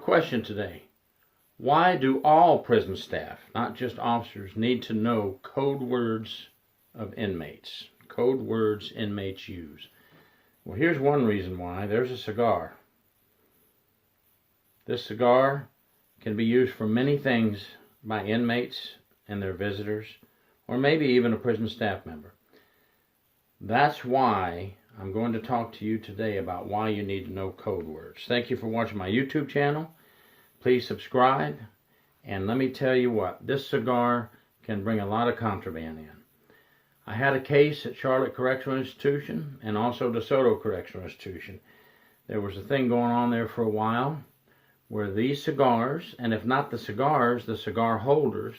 question today. Why do all prison staff, not just officers, need to know code words of inmates? Code words inmates use. Well, here's one reason why. There's a cigar. This cigar can be used for many things by inmates and their visitors, or maybe even a prison staff member. That's why I'm going to talk to you today about why you need to know code words. Thank you for watching my YouTube channel. Please subscribe. And let me tell you what, this cigar can bring a lot of contraband in. I had a case at Charlotte Correctional Institution and also DeSoto Correctional Institution. There was a thing going on there for a while where these cigars, and if not the cigars, the cigar holders,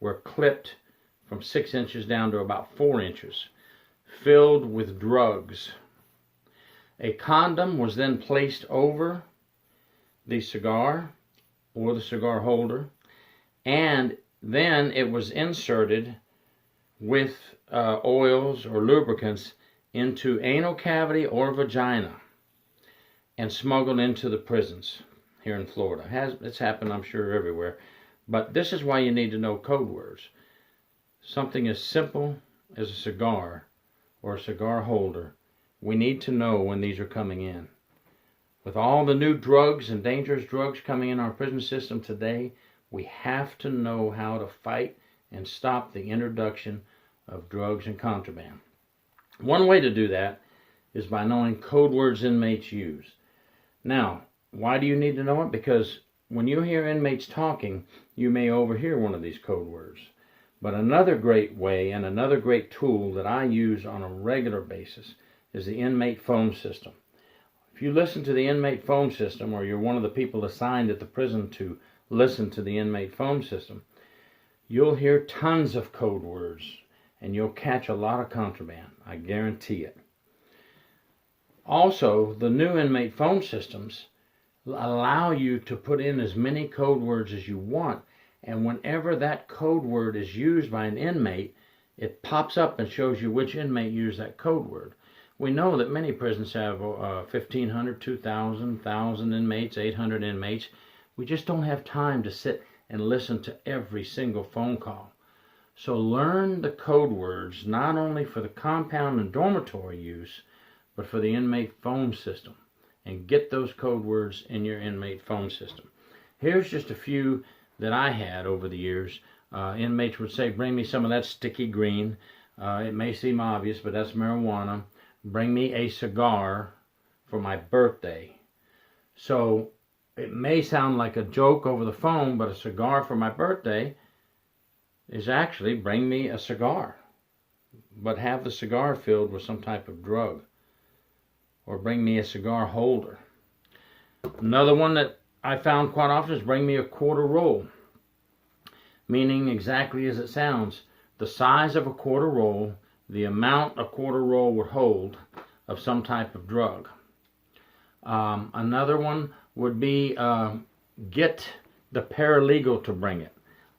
were clipped from 6 inches down to about 4 inches, filled with drugs. A condom was then placed over the cigar or the cigar holder, and then it was inserted with oils or lubricants into anal cavity or vagina and smuggled into the prisons here in Florida. It's happened, I'm sure, everywhere. But this is why you need to know code words. Something as simple as a cigar or a cigar holder, we need to know when these are coming in. With all the new drugs and dangerous drugs coming in our prison system today, we have to know how to fight and stop the introduction of drugs and contraband. One way to do that is by knowing code words inmates use. Now, why do you need to know it? Because when you hear inmates talking, you may overhear one of these code words. But another great way and another great tool that I use on a regular basis is the inmate phone system. If you listen to the inmate phone system, or you're one of the people assigned at the prison to listen to the inmate phone system, you'll hear tons of code words and you'll catch a lot of contraband. I guarantee it. Also, the new inmate phone systems allow you to put in as many code words as you want, and whenever that code word is used by an inmate, it pops up and shows you which inmate used that code word. We know that many prisons have 1,500, 2,000, 1,000 inmates, 800 inmates. We just don't have time to sit and listen to every single phone call. So learn the code words not only for the compound and dormitory use, but for the inmate phone system. And get those code words in your inmate phone system. Here's just a few that I had over the years. Inmates would say, bring me some of that sticky green. It may seem obvious, but that's marijuana. Bring me a cigar for my birthday. So it may sound like a joke over the phone, but a cigar for my birthday is actually bring me a cigar. But have the cigar filled with some type of drug. Or bring me a cigar holder. Another one that I found quite often is bring me a quarter roll. Meaning exactly as it sounds, the size of a quarter roll, the amount a quarter roll would hold of some type of drug. Another one would be get the paralegal to bring it.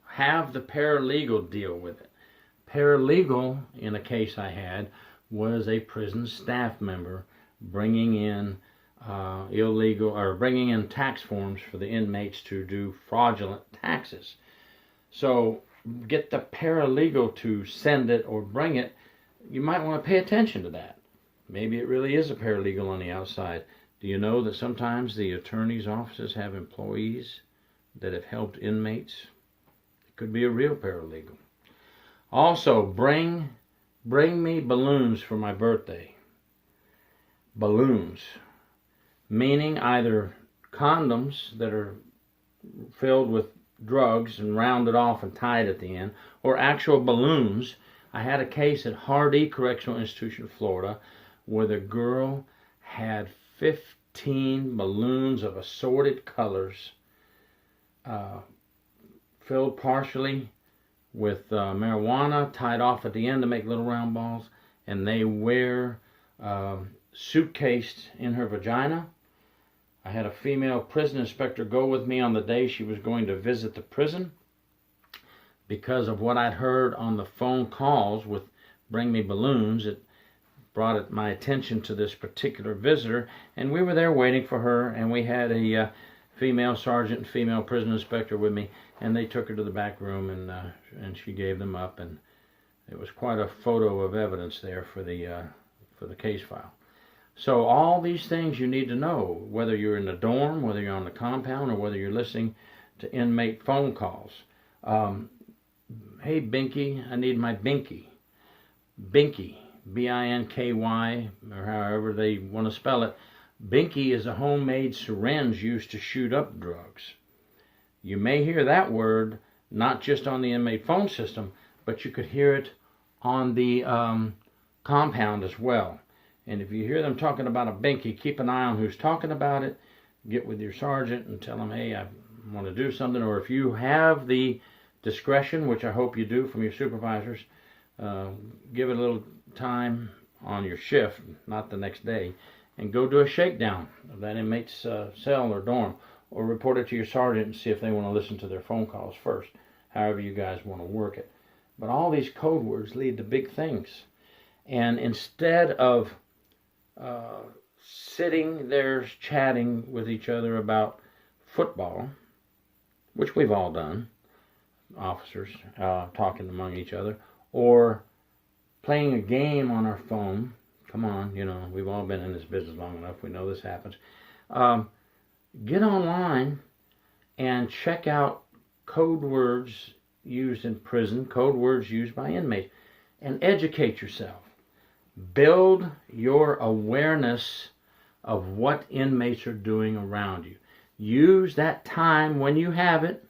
Have the paralegal deal with it. Paralegal, in a case I had, was a prison staff member bringing in bringing in tax forms for the inmates to do fraudulent taxes. So get the paralegal to send it or bring it. You might want to pay attention to that. Maybe it really is a paralegal on the outside. Do you know that sometimes the attorney's offices have employees that have helped inmates? It could be a real paralegal. Also, bring me balloons for my birthday. Balloons, meaning either condoms that are filled with drugs and rounded off and tied at the end, or actual balloons. I had a case at Hardy Correctional Institution, Florida, where the girl had 15 balloons of assorted colors, filled partially with marijuana, tied off at the end to make little round balls, and they wear suitcased in her vagina. I had a female prison inspector go with me on the day she was going to visit the prison because of what I'd heard on the phone calls with Bring Me Balloons. It brought my attention to this particular visitor, and we were there waiting for her, and we had female sergeant and female prison inspector with me, and they took her to the back room, and she gave them up, and it was quite a photo of evidence there for the case file. So all these things you need to know, whether you're in the dorm, whether you're on the compound, or whether you're listening to inmate phone calls. Hey, Binky, I need my Binky. Binky, B-I-N-K-Y, or however they want to spell it. Binky is a homemade syringe used to shoot up drugs. You may hear that word not just on the inmate phone system, but you could hear it on the compound as well. And if you hear them talking about a Binky, keep an eye on who's talking about it. Get with your sergeant and tell them, hey, I want to do something. Or if you have the discretion, which I hope you do from your supervisors, give it a little time on your shift, not the next day, and go do a shakedown of that inmate's cell or dorm, or report it to your sergeant and see if they want to listen to their phone calls first, however you guys want to work it. But all these code words lead to big things. And instead of sitting there chatting with each other about football, which we've all done, officers talking among each other, or playing a game on our phone. Come on, you know, we've all been in this business long enough. We know this happens. Get online and check out code words used in prison, code words used by inmates, and educate yourself. Build your awareness of what inmates are doing around you. Use that time when you have it,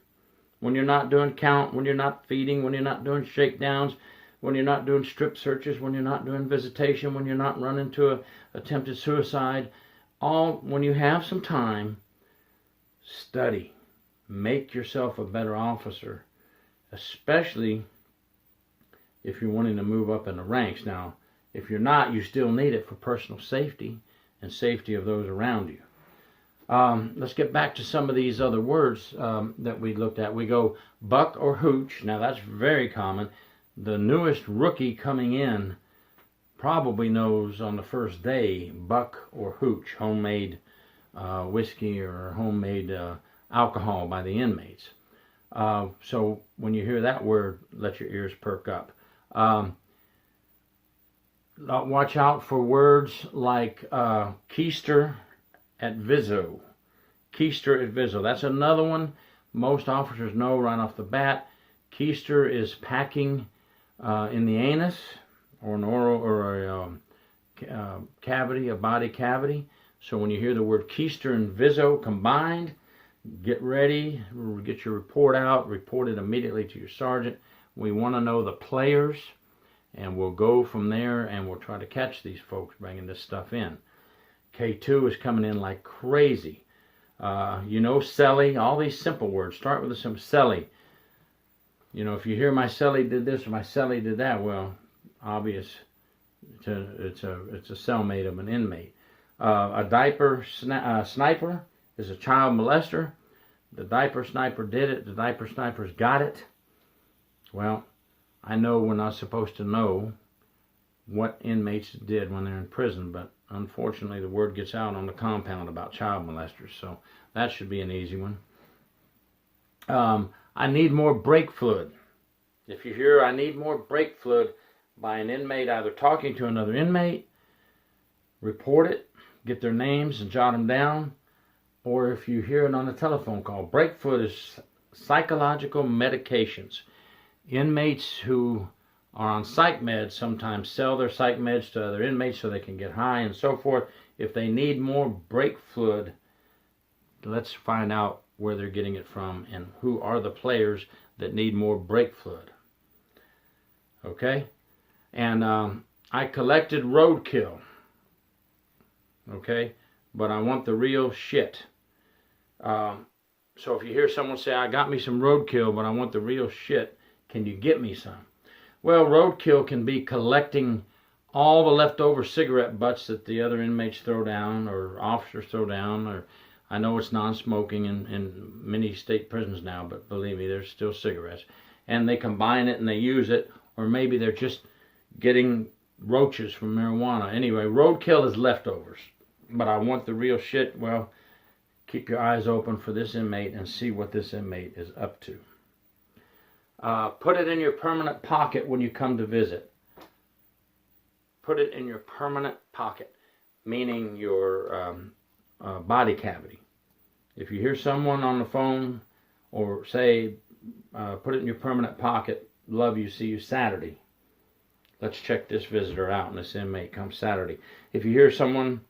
when you're not doing count, when you're not feeding, when you're not doing shakedowns, when you're not doing strip searches, when you're not doing visitation, when you're not running to a attempted suicide. When you have some time, study. Make yourself a better officer, especially if you're wanting to move up in the ranks. Now, if you're not, you still need it for personal safety and safety of those around you. Let's get back to some of these other words that we looked at. We go buck or hooch. Now, that's very common. The newest rookie coming in probably knows on the first day buck or hooch, homemade whiskey or homemade alcohol by the inmates. So when you hear that word, let your ears perk up. Watch out for words like keister at Viso. Keister at Viso. That's another one most officers know right off the bat. Keister is packing in the anus, or an oral, or a cavity, a body cavity. So when you hear the word keister and Viso combined, get ready, get your report out, report it immediately to your sergeant. We want to know the players, and we'll go from there, and we'll try to catch these folks bringing this stuff in. K2 is coming in like crazy. You know, celly, all these simple words. Start with the simple celly. You know, if you hear my celly did this or my celly did that, well, obvious, it's a cellmate of an inmate. A diaper sniper is a child molester. The diaper sniper did it. The diaper snipers got it. Well, I know we're not supposed to know what inmates did when they're in prison, but unfortunately the word gets out on the compound about child molesters, so that should be an easy one. I need more brake fluid. If you hear I need more brake fluid by an inmate either talking to another inmate, report it, get their names and jot them down, or if you hear it on a telephone call. Brake fluid is psychological medications. Inmates who are on psych meds sometimes sell their psych meds to other inmates so they can get high and so forth. If they need more brake fluid, let's find out where they're getting it from and who are the players that need more brake fluid. Okay? And I collected roadkill. Okay? But I want the real shit. So if you hear someone say, I got me some roadkill, but I want the real shit, can you get me some? Well, roadkill can be collecting all the leftover cigarette butts that the other inmates throw down or officers throw down. Or I know it's non-smoking in many state prisons now, but believe me, there's still cigarettes. And they combine it and they use it, or maybe they're just getting roaches from marijuana. Anyway, roadkill is leftovers. But I want the real shit. Well, keep your eyes open for this inmate and see what this inmate is up to. Put it in your permanent pocket when you come to visit. Put it in your permanent pocket, meaning your body cavity. If you hear someone on the phone or say, put it in your permanent pocket, love you, see you Saturday. Let's check this visitor out, and this inmate comes Saturday. If you hear someone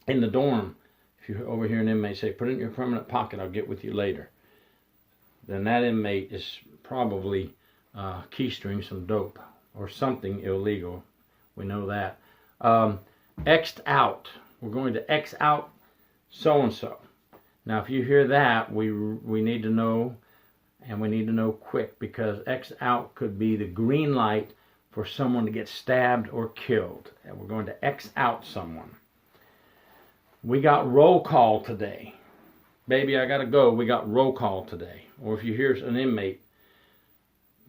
in the dorm, if you overhear an inmate say, put it in your permanent pocket, I'll get with you later, then that inmate is probably keystering some dope or something illegal. We know that. X'd out. We're going to X out so-and-so. Now, if you hear that, we need to know, and we need to know quick, because X out could be the green light for someone to get stabbed or killed. And we're going to X out someone. We got roll call today. Baby, I gotta go. We got roll call today. Or if you hear an inmate,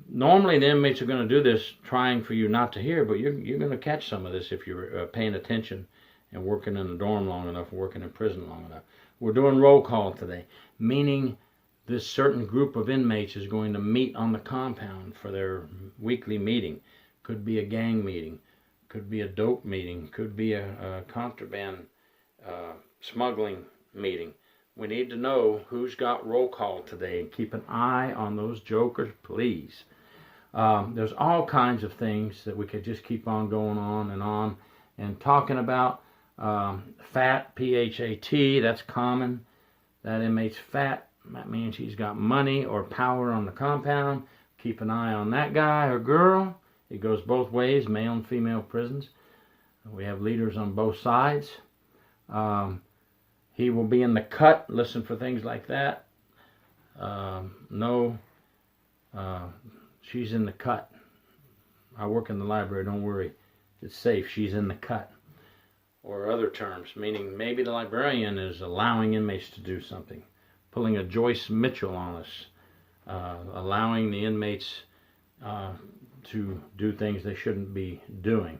normally the inmates are going to do this trying for you not to hear, but you're going to catch some of this if you're paying attention and working in the dorm long enough, working in prison long enough. We're doing roll call today, meaning this certain group of inmates is going to meet on the compound for their weekly meeting. Could be a gang meeting, could be a dope meeting, could be a contraband smuggling meeting. We need to know who's got roll call today, and keep an eye on those jokers, please. There's all kinds of things that we could just keep on going on and talking about. Fat, P-H-A-T, that's common. That inmate's fat. That means he's got money or power on the compound. Keep an eye on that guy or girl. It goes both ways, male and female prisons. We have leaders on both sides. He will be in the cut. Listen for things like that. No, she's in the cut. I work in the library, don't worry. It's safe, she's in the cut. Or other terms, meaning maybe the librarian is allowing inmates to do something. Pulling a Joyce Mitchell on us. Allowing the inmates to do things they shouldn't be doing.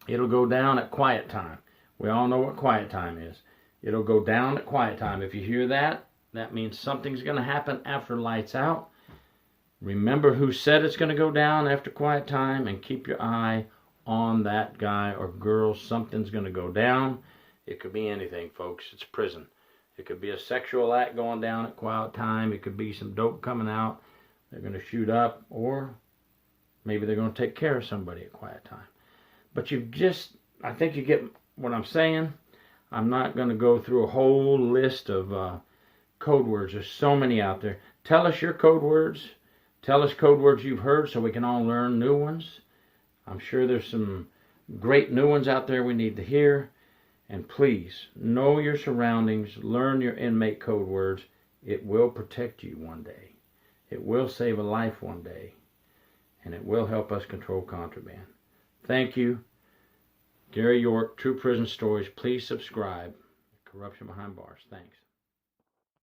It'll go down at quiet time. We all know what quiet time is. It'll go down at quiet time. If you hear that, that means something's going to happen after lights out. Remember who said it's going to go down after quiet time, and keep your eye on that guy or girl. Something's going to go down. It could be anything, folks. It's prison. It could be a sexual act going down at quiet time. It could be some dope coming out. They're going to shoot up, or maybe they're going to take care of somebody at quiet time. But I think you get what I'm saying. I'm not going to go through a whole list of code words. There's so many out there. Tell us your code words. Tell us code words you've heard so we can all learn new ones. I'm sure there's some great new ones out there we need to hear. And please, know your surroundings. Learn your inmate code words. It will protect you one day. It will save a life one day. And it will help us control contraband. Thank you. Gary York, True Prison Stories. Please subscribe. Corruption Behind Bars. Thanks.